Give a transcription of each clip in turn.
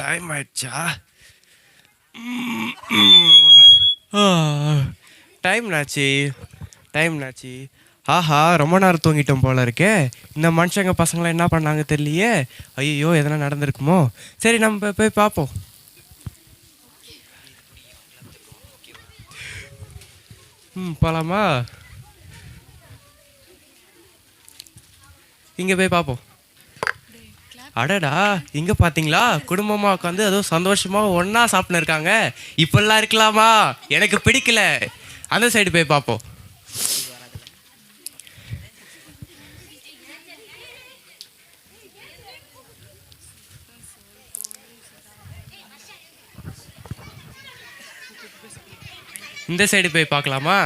Time ஆயிடுச்சா? டைம்னாச்சு. ஆஹா, ரொம்ப நேரம் தூங்கிட்டோம் போல இருக்கே. இந்த மனுஷங்க பசங்களாம் என்ன பண்ணாங்க தெரியலையே. ஐயோ, எதனா நடந்திருக்குமோ? சரி, நம்ம போய் பார்ப்போம். போகலாமா? இங்கே போய் பார்ப்போம். அடடா, இங்கே பார்த்தீங்களா? குடும்பமாக உட்காந்து அதுவும் சந்தோஷமாக ஒன்றா சாப்பிட்னு இருக்காங்க. இப்பெல்லாம் இருக்கலாமா? எனக்கு பிடிக்கல. அந்த சைடு போய் பார்ப்போம். இந்த சைடு போய் பார்க்கலாமா?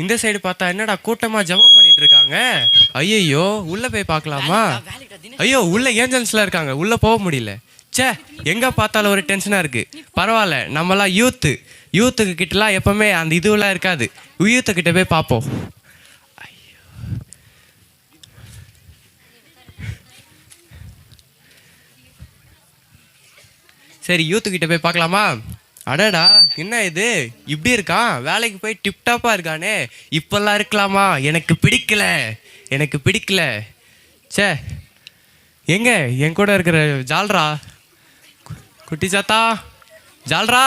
இந்த சைடு பார்த்தா என்னடா கூட்டமாக ஜெபம் பண்ணிட்டு இருக்காங்க. ஐயோ, உள்ளே போய் பார்க்கலாமா? ஐயோ, உள்ள ஏஞ்சல்ஸ்லாம் இருக்காங்க, உள்ளே போக முடியல. சே, எங்கே பார்த்தாலும் ஒரு டென்ஷனாக இருக்குது. பரவாயில்ல, நம்மளாம் யூத்துக்கு கிட்டலாம் எப்போவுமே அந்த இதுவெல்லாம் இருக்காது. யூத்துக்கிட்ட போய் பார்ப்போம். சரி, யூத்துக்கிட்ட போய் பார்க்கலாமா? அடடா, என்ன இது இப்படி இருக்கான்? வேலைக்கு போய் டிப்டாப்பாக இருக்கானே. இப்பெல்லாம் இருக்கலாமா? எனக்கு பிடிக்கல. சே, எங்க என் கூட இருக்கிற ஜால்ரா, குட்டி சாத்தா, ஜால்ரா.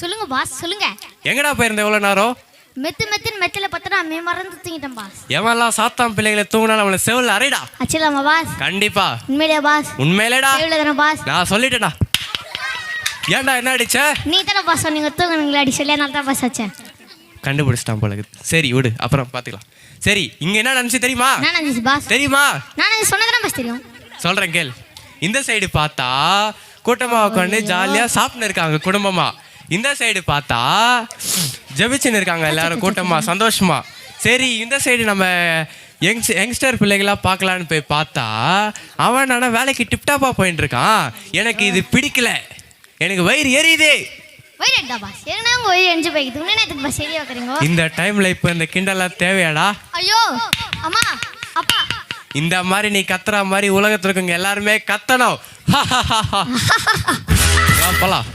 சொல்லுங்க பாஸ், சொல்லுங்க. எங்கடா போயிருந்த எவ்வளோ நேரம்? மெத்துன்னு மெத்தில பத்தனா மே மறந்து தூங்கிட்டேன் பாஸ். எவன்லாம் சாத்தான் பிள்ளைகளை தூங்கினா நம்மளை செவில் அறைடா. அச்சலாமா பாஸ்? கண்டிப்பா. உண்மையிலே பாஸ்? உண்மையிலேடா. செவில பாஸ்? நான் சொல்லிட்டேன்டா. ஏன்டா, என்ன அடிச்ச? நீ தானே பாஸ் சொன்னீங்க தூங்குனீங்களா அடி சொல்லி, நான் தான் பாஸ் ஆச்சேன். கண்டுபிடிச்சிட்டான் போல இருக்குது. சரி விடு, அப்புறம் பார்த்துக்கலாம். சரி, இங்கே என்ன நினச்சி தெரியுமா? நான் நினைச்சு பாஸ் தெரியுமா? நான் சொன்னதானே பாஸ் தெரியும். சொல்கிறேன் கேள். இந்த சைடு பார்த்தா கூட்டமாக உட்காந்து ஜாலியாக சாப்பிட்னு இருக்காங்க குடும்பமாக. இந்த சைடு பார்த்தா ஜெபிச்சுன்னு இருக்காங்க எல்லாரும் கூட்டமாக சந்தோஷமா. சரி, இந்த சைடு நம்ம யங்ஸ்டர் பிள்ளைகளாக பார்க்கலான்னு போய் பார்த்தா அவன் நான் வேலைக்கு டிப்டாப்பாக போயின்னு இருக்கான். எனக்கு இது பிடிக்கல. எனக்கு வயிறு எரியுது. இந்த டைம்ல இப்ப இந்த கிண்டலாம் தேவையாடா? ஐயோ அம்மா அப்பா, இந்த மாதிரி நீ கத்துற மாதிரி உலகத்துல இருக்கவங்க எல்லாருமே கத்தணும். போலாம்.